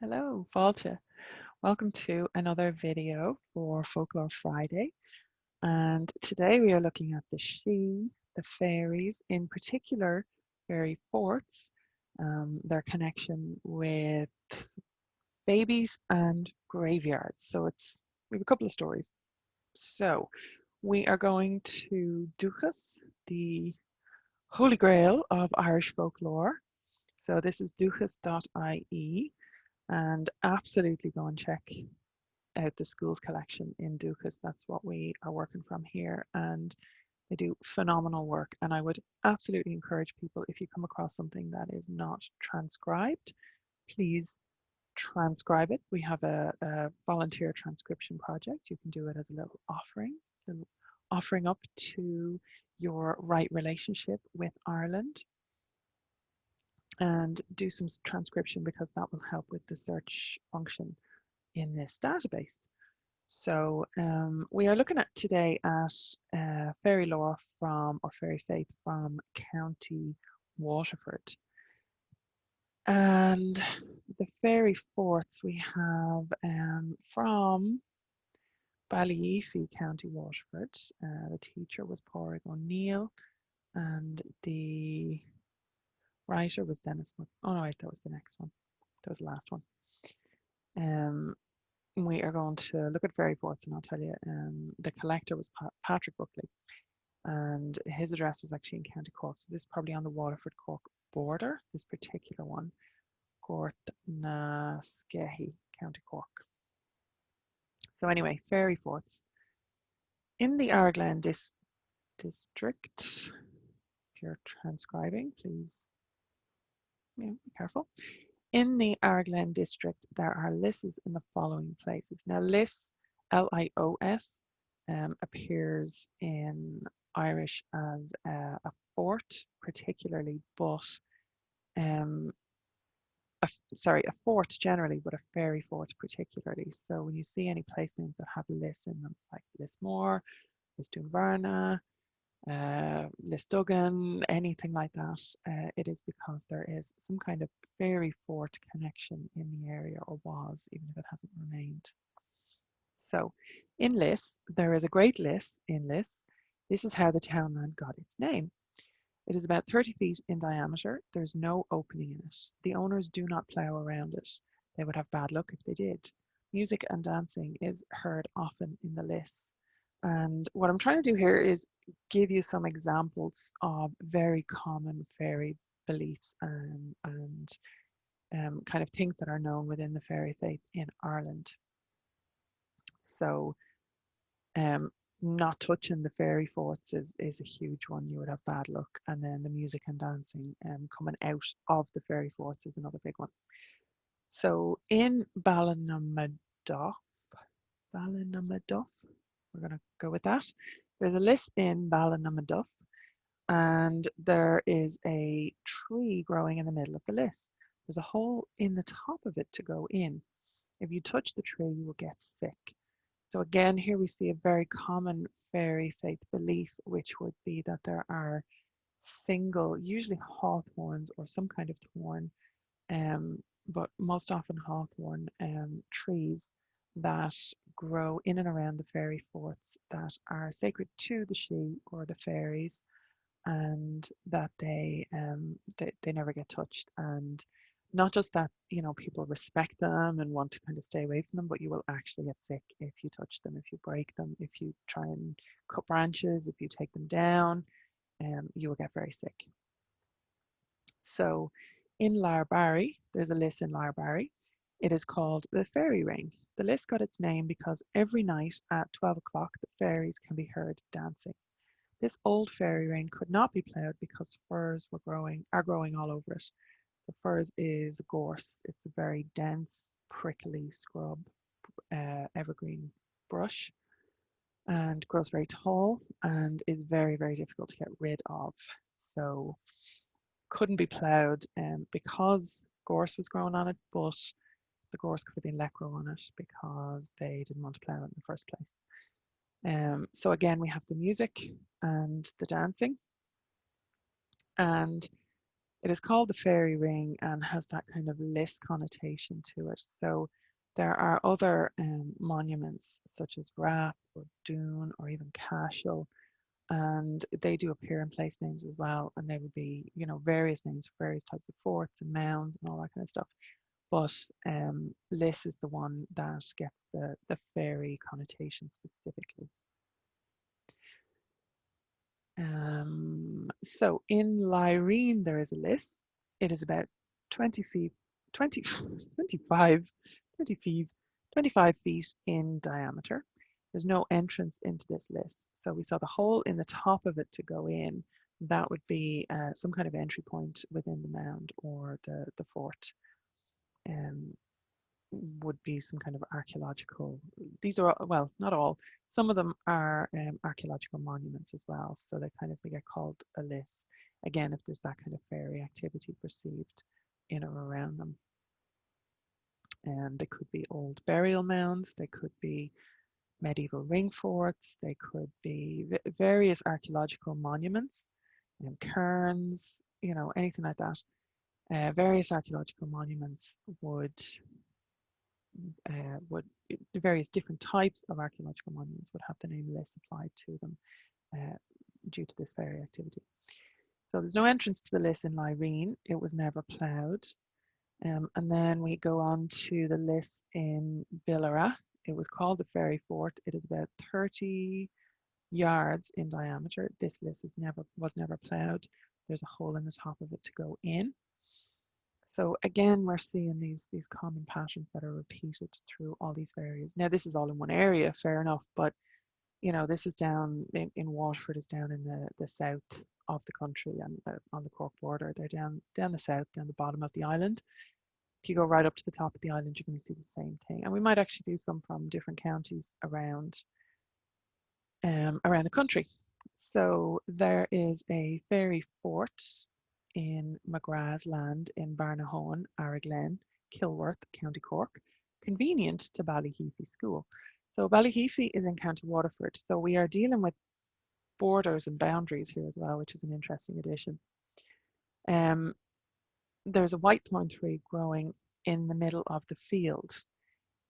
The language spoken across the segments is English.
Hello, Volta. Welcome to another video for Folklore Friday. And today we are looking at the Sídhe, the fairies, in particular fairy forts, their connection with babies and graveyards. We have a couple of stories. So we are going to Dúchas, the holy grail of Irish folklore. So this is dúchas.ie. And absolutely go and check out the school's collection in Dúchas. That's what we are working from here, and they do phenomenal work. And I would absolutely encourage people, if you come across something that is not transcribed, please transcribe it. We have a volunteer transcription project. You can do it as a little offering up to your right relationship with Ireland, and do some transcription because that will help with the search function in this database. So we are looking at today at fairy lore or fairy faith from County Waterford. And the fairy forts we have from Ballyefey, County Waterford. The teacher was Mórrígan O'Neill, and the writer was Dennis. Oh no, wait, that was the next one. That was the last one. We are going to look at fairy forts, and I'll tell you, the collector was Patrick Buckley, and his address was actually in County Cork. So this is probably on the Waterford Cork border, this particular one, Gort na Skehi, County Cork. So anyway, fairy forts. In the Arglen district, if you're transcribing, please be careful. In the Arglen district, there are lists in the following places. Now, lists, L-I-O-S, appears in Irish as a fort, particularly, but a fort generally, but a fairy fort particularly. So when you see any place names that have lists in them, like Lismore, Lisdoonvarna, Lisduggan, anything like that, it is because there is some kind of fairy fort connection in the area, or was, even if it hasn't remained. So in Liss, there is a great Liss in Liss. This is how the townland got its name. It is about 30 feet in diameter. There's no opening in it. The owners do not plough around it. They would have bad luck if they did. Music and dancing is heard often in the Liss. And what I'm trying to do here is give you some examples of very common fairy beliefs and kind of things that are known within the fairy faith in Ireland. So not touching the fairy forts is a huge one. You would have bad luck. And then the music and dancing coming out of the fairy forts is another big one. So in Ballinamadduff, we're going to go with that. There's a list in Ballinamadduff, and there is a tree growing in the middle of the list. There's a hole in the top of it to go in. If you touch the tree, you will get sick. So again, here we see a very common fairy faith belief, which would be that there are single, usually hawthorns or some kind of thorn, but most often hawthorn trees that grow in and around the fairy forts that are sacred to the Sídhe or the fairies, and that they never get touched. And not just that, people respect them and want to kind of stay away from them, but you will actually get sick if you touch them, if you break them, if you try and cut branches, if you take them down, you will get very sick. So in Larbarry, there's a list in Larbarry. It is called the Fairy Ring. The list got its name because every night at 12 o'clock, the fairies can be heard dancing. This old fairy ring could not be ploughed because furze are growing all over it. The furze is gorse. It's a very dense, prickly scrub, evergreen brush, and grows very tall and is very, very difficult to get rid of. So couldn't be ploughed because gorse was growing on it, but the gorse could have been let grow on it because they didn't want to plough it in the first place. So again, we have the music and the dancing. And It is called the fairy ring and has that kind of list connotation to it. So there are other monuments such as Rath or Doon or even Cashel, and they do appear in place names as well. And they would be, you know, various names for various types of forts and mounds and all that kind of stuff. But Liss is the one that gets the fairy connotation specifically. So in Lyrene, there is a Liss. It is about 20 feet, 20, 25, 20 feet, 25 feet in diameter. There's no entrance into this Liss. So we saw the hole in the top of it to go in. That would be some kind of entry point within the mound or the fort. Um, would be some kind of archaeological. These are, well, not all. Some of them are archaeological monuments as well. So they get called a list. Again, if there's that kind of fairy activity perceived in or around them. And they could be old burial mounds. They could be medieval ring forts. They could be various archaeological monuments and cairns, you know, anything like that. Various archaeological monuments would the various different types of archaeological monuments would have the name Liss applied to them due to this fairy activity. So there's no entrance to the Liss in Lyrene. It was never ploughed. And then we go on to the Liss in Billara. It was called the Fairy Fort. It is about 30 yards in diameter. This Liss was never ploughed. There's a hole in the top of it to go in. So again, we're seeing these common patterns that are repeated through all these areas. Now, this is all in one area, fair enough, but you know, this is down in Waterford, is down in the south of the country and on the Cork border. They're down the south, down the bottom of the island. If you go right up to the top of the island, you're going to see the same thing. And we might actually do some from different counties around the country. So there is a fairy fort in McGrath's land in Barnahoen, Arraglen, Kilworth, County Cork, convenient to Ballyheafy School. So Ballyheafy is in County Waterford. So we are dealing with borders and boundaries here as well, which is an interesting addition. There's a whitethorn tree growing in the middle of the field.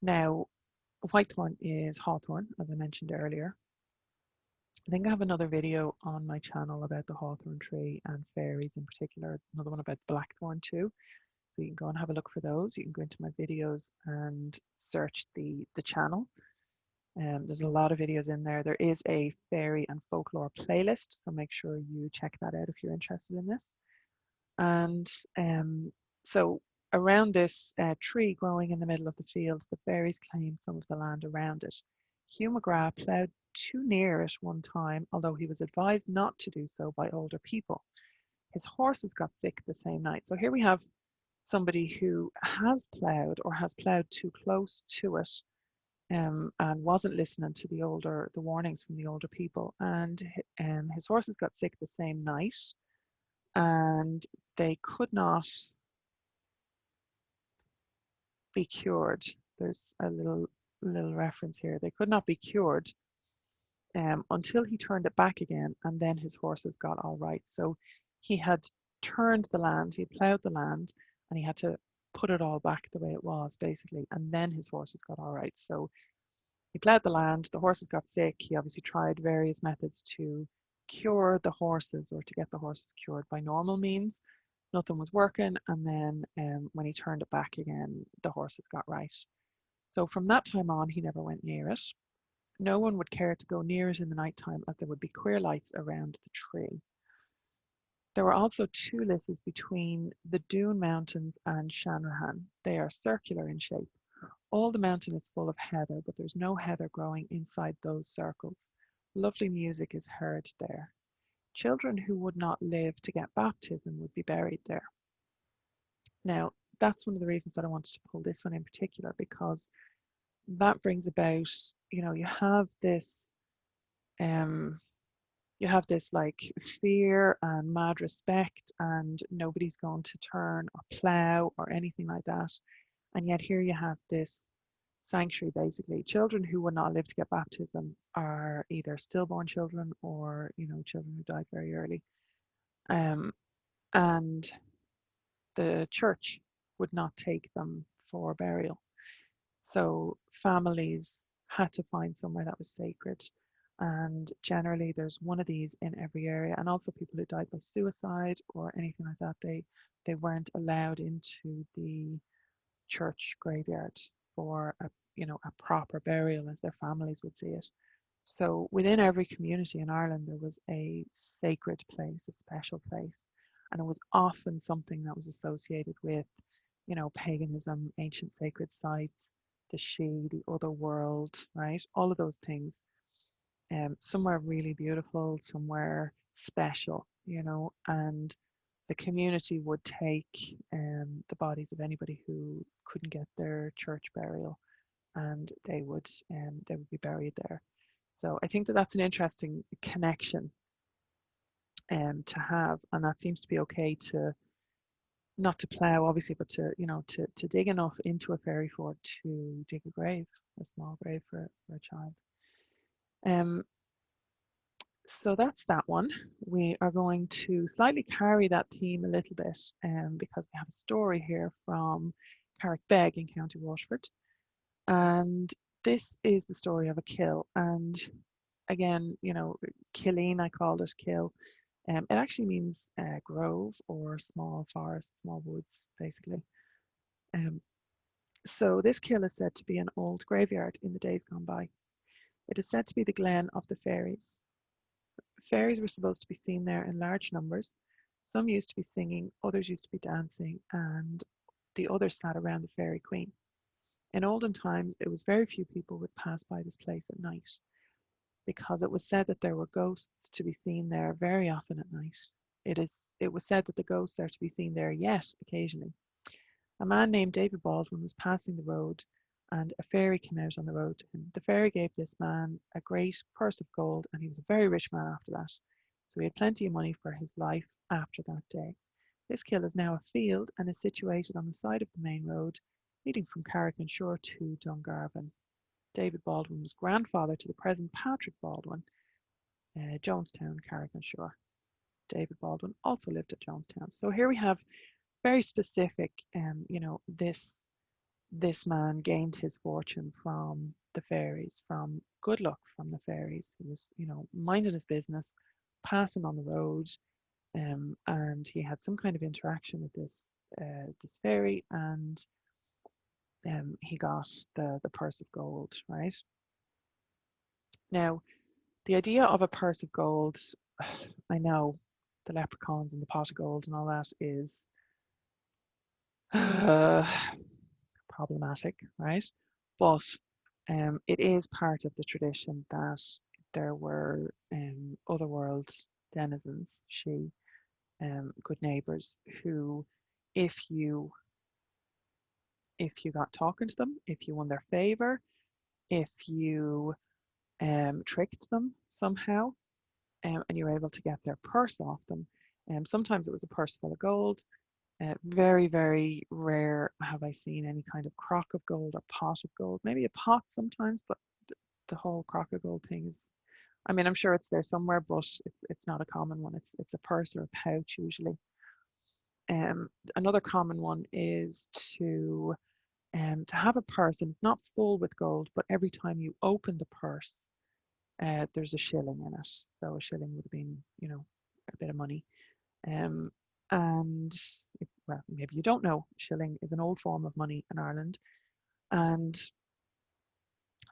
Now, whitethorn is hawthorn, as I mentioned earlier. I think I have another video on my channel about the hawthorn tree and fairies in particular. There's another one about blackthorn too. So you can go and have a look for those. You can go into my videos and search the channel. There's a lot of videos in there. There is a fairy and folklore playlist, so make sure you check that out if you're interested in this. And so around this tree growing in the middle of the field, the fairies claimed some of the land around it. Hugh McGrath ploughed too near it one time, although he was advised not to do so by older people. His horses got sick the same night. So here we have somebody who has ploughed or has ploughed too close to it and wasn't listening to the warnings from the older people. And his horses got sick the same night and they could not be cured. There's a little reference here. They could not be cured until he turned it back again, and then his horses got all right. So he had turned the land, he ploughed the land, and he had to put it all back the way it was, basically, and then his horses got all right. So he ploughed the land, the horses got sick. He obviously tried various methods to cure the horses or to get the horses cured by normal means. Nothing was working, and then when he turned it back again, the horses got right. So from that time on, he never went near it. No one would care to go near it in the nighttime as there would be queer lights around the tree. There were also two lisses between the Doon Mountains and Shanrahan. They are circular in shape. All the mountain is full of heather, but there's no heather growing inside those circles. Lovely music is heard there. Children who would not live to get baptism would be buried there. Now, that's one of the reasons that I wanted to pull this one in particular, because that brings about, you know, you have this like fear and mad respect, and nobody's going to turn or plow or anything like that. And yet here you have this sanctuary, basically. Children who would not live to get baptism are either stillborn children or, you know, children who died very early. And the church would not take them for burial. So families had to find somewhere that was sacred. And generally there's one of these in every area. And also people who died by suicide or anything like that, they weren't allowed into the church graveyard for a proper burial as their families would see it. So within every community in Ireland there was a sacred place, a special place, and it was often something that was associated with, paganism, ancient sacred sites, the Sídhe, the other world, right? All of those things. Somewhere really beautiful, somewhere special, and the community would take the bodies of anybody who couldn't get their church burial, and they would be buried there. So I think that that's an interesting connection to have, and that seems to be okay to not to plough obviously, but to dig enough into a fairy fort to dig a grave, a small grave for a child. So that's that one. We are going to slightly carry that theme a little bit because we have a story here from Carrickbeg in County Waterford. And this is the story of a kill. And again, killeen, I called it kill. It actually means grove or small forest, small woods, basically. So this kill is said to be an old graveyard in the days gone by. It is said to be the glen of the fairies. Fairies were supposed to be seen there in large numbers. Some used to be singing, others used to be dancing, and the others sat around the fairy queen. In olden times, it was very few people would pass by this place at night because it was said that there were ghosts to be seen there very often at night. It was said that the ghosts are to be seen there yet occasionally. A man named David Baldwin was passing the road and a fairy came out on the road to him. The fairy gave this man a great purse of gold and he was a very rich man after that. So he had plenty of money for his life after that day. This kill is now a field and is situated on the side of the main road leading from Carrick-on-Shore to Dungarvan. David Baldwin was grandfather to the present Patrick Baldwin, Jonestown, Carrick-on-Shore. David Baldwin also lived at Jonestown. So here we have very specific, this man gained his fortune from the fairies, from good luck from the fairies. He was, minding his business, passing on the road, and he had some kind of interaction with this fairy, and he got the purse of gold, right? Now, the idea of a purse of gold, I know the leprechauns and the pot of gold and all that is problematic, right? But it is part of the tradition that there were otherworld denizens, good neighbours, who, if you got talking to them, if you won their favour, if you tricked them somehow, and you were able to get their purse off them, sometimes it was a purse full of gold. Very, very rare have I seen any kind of crock of gold or pot of gold. Maybe a pot sometimes, but the whole crock of gold thing is, I mean, I'm sure it's there somewhere, but it's not a common one. It's a purse or a pouch usually. Another common one is to have a purse, and it's not full with gold, but every time you open the purse, there's a shilling in it. So a shilling would have been, a bit of money. And well, maybe you don't know, shilling is an old form of money in Ireland, and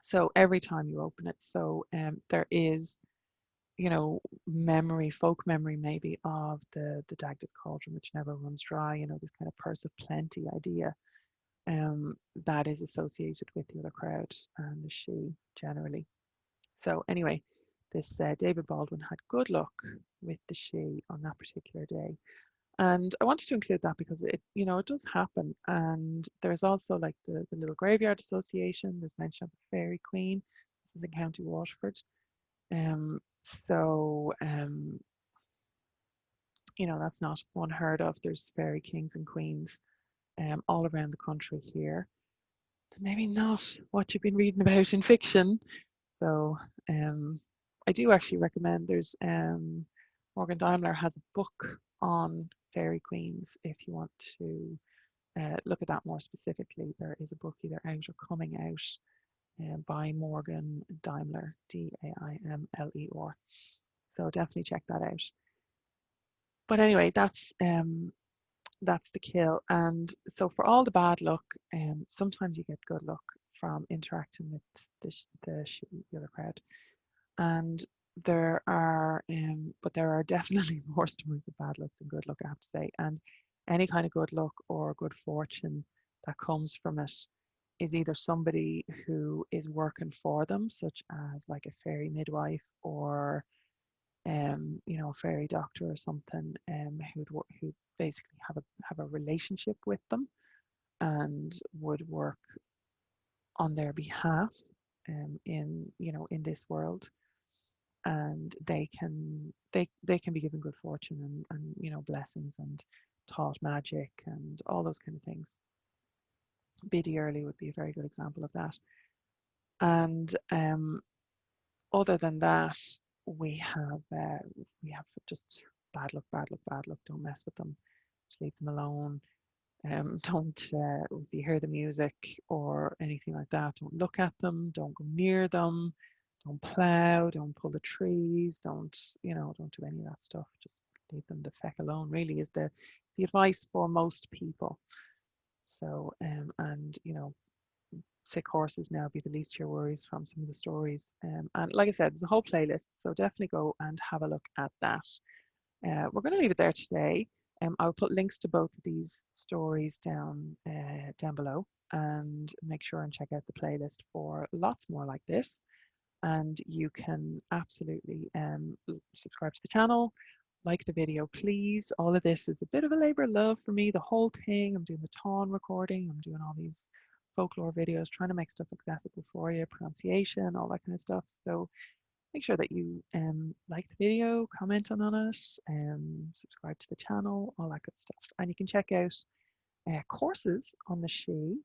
so every time you open it, so there is, folk memory maybe of the Dagda's cauldron which never runs dry, this kind of purse of plenty idea that is associated with the other crowd and the she generally. So anyway, this David Baldwin had good luck with the she on that particular day. And I wanted to include that because it does happen. And there's also like the little graveyard association. There's mention of the fairy queen. This is in County Waterford. That's not unheard of. There's fairy kings and queens all around the country here. Maybe not what you've been reading about in fiction. So I do actually recommend, there's Morgan Daimler has a book on fairy queens. If you want to look at that more specifically, there is a book either out or coming out by Morgan Daimler, Daimler. So definitely check that out. But anyway, that's the kill. And so for all the bad luck, sometimes you get good luck from interacting with the other crowd. And but there are definitely more stories of bad luck than good luck, I have to say. And any kind of good luck or good fortune that comes from it is either somebody who is working for them, such as like a fairy midwife or a fairy doctor or something, who basically have a relationship with them and would work on their behalf in this world, and they can be given good fortune and blessings and taught magic and all those kind of things. Biddy Early would be a very good example of that. And other than that, we have just bad luck, bad luck, bad luck. Don't mess with them. Just leave them alone. Don't if you hear the music or anything like that, don't look at them. Don't go near them. Don't plow. Don't pull the trees. Don't do any of that stuff. Just leave them the feck alone. Really, is the advice for most people. So and sick horses now be the least of your worries from some of the stories. And like I said, there's a whole playlist, so definitely go and have a look at that. We're going to leave it there today. I'll put links to both of these stories down below, and make sure and check out the playlist for lots more like this. And you can absolutely subscribe to the channel, like the video, please. All of this is a bit of a labor of love for me, the whole thing. I'm doing the Tawn recording, I'm doing all these folklore videos, trying to make stuff accessible for you, pronunciation, all that kind of stuff. So make sure that you like the video, comment on it, subscribe to the channel, all that good stuff. And you can check out courses on the Sídhe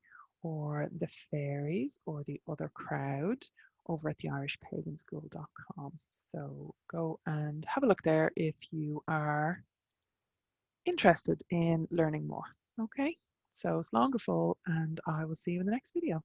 or the Fairies or the other crowd over at the irishpaganschool.com. So go and have a look there if you are interested in learning more. Okay, so slán go fóill, and I will see you in the next video.